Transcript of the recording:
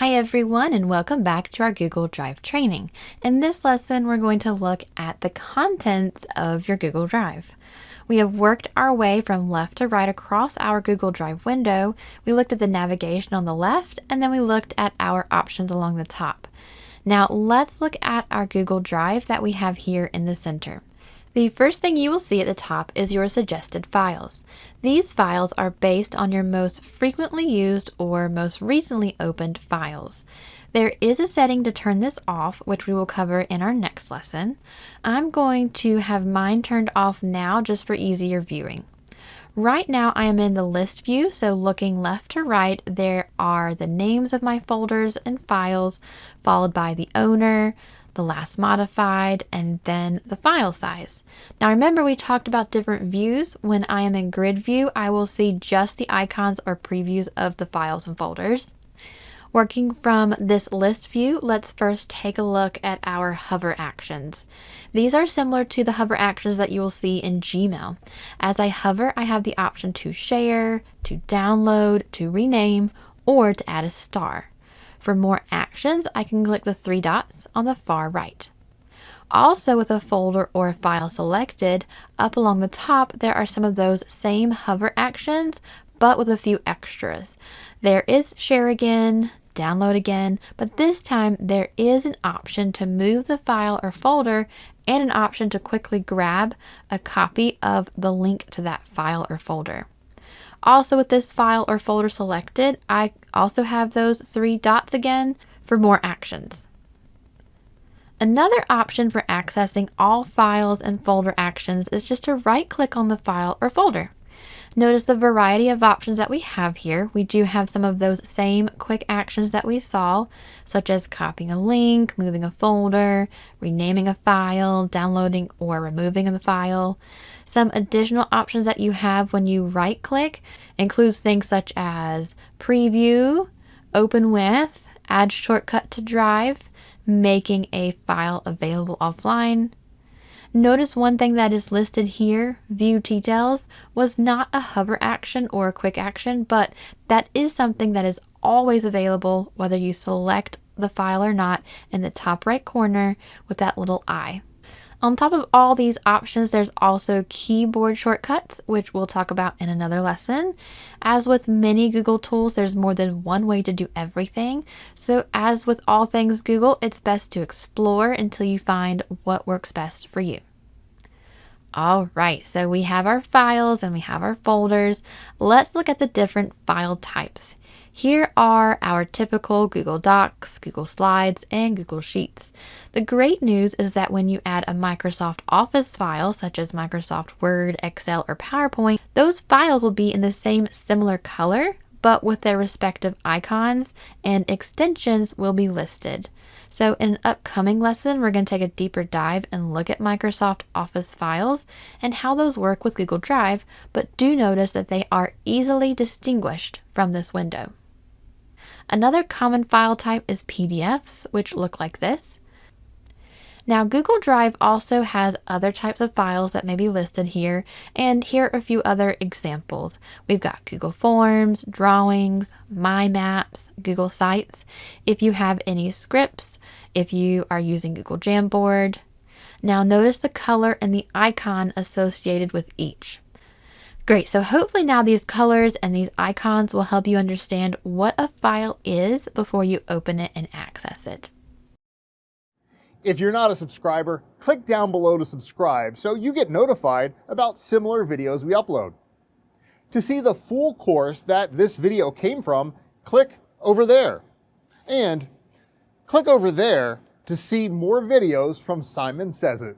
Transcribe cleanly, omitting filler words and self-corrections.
Hi everyone, and welcome back to our Google Drive training. In this lesson, we're going to look at the contents of your Google Drive. We have worked our way from left to right across our Google Drive window. We looked at the navigation on the left, and then we looked at our options along the top. Now let's look at our Google Drive that we have here in the center. The first thing you will see at the top is your suggested files. These files are based on your most frequently used or most recently opened files. There is a setting to turn this off, which we will cover in our next lesson. I'm going to have mine turned off now just for easier viewing. Right now I am in the list view, so looking left to right, there are the names of my folders and files, followed by the owner, the last modified, and then the file size. Now remember, we talked about different views. When I am in grid view, I will see just the icons or previews of the files and folders. Working from this list view, let's first take a look at our hover actions. These are similar to the hover actions that you will see in Gmail. As I hover, I have the option to share, to download, to rename, or to add a star. For more actions, I can click the three dots on the far right. Also, with a folder or a file selected, up along the top, there are some of those same hover actions, but with a few extras. There is share again, download again, but this time there is an option to move the file or folder and an option to quickly grab a copy of the link to that file or folder. Also, with this file or folder selected, I also have those three dots again for more actions. Another option for accessing all files and folder actions is just to right-click on the file or folder. Notice the variety of options that we have here. We do have some of those same quick actions that we saw, such as copying a link, moving a folder, renaming a file, downloading or removing the file. Some additional options that you have when you right-click includes things such as preview, open with, add shortcut to drive, making a file available offline. Notice one thing that is listed here, view details, was not a hover action or a quick action, but that is something that is always available whether you select the file or not in the top right corner with that little eye. On top of all these options, there's also keyboard shortcuts, which we'll talk about in another lesson. As with many Google tools, there's more than one way to do everything. So as with all things Google, it's best to explore until you find what works best for you. All right, so we have our files and we have our folders. Let's look at the different file types. Here are our typical Google Docs, Google Slides, and Google Sheets. The great news is that when you add a Microsoft Office file, such as Microsoft Word, Excel, or PowerPoint, those files will be in the same similar color, but with their respective icons, and extensions will be listed. So in an upcoming lesson, we're going to take a deeper dive and look at Microsoft Office files and how those work with Google Drive, but do notice that they are easily distinguished from this window. Another common file type is PDFs, which look like this. Now, Google Drive also has other types of files that may be listed here, and here are a few other examples. We've got Google Forms, Drawings, My Maps, Google Sites. If you have any scripts, if you are using Google Jamboard. Now, notice the color and the icon associated with each. Great, so hopefully now these colors and these icons will help you understand what a file is before you open it and access it. If you're not a subscriber, click down below to subscribe so you get notified about similar videos we upload. To see the full course that this video came from, click over there. And click over there to see more videos from Simon Says It.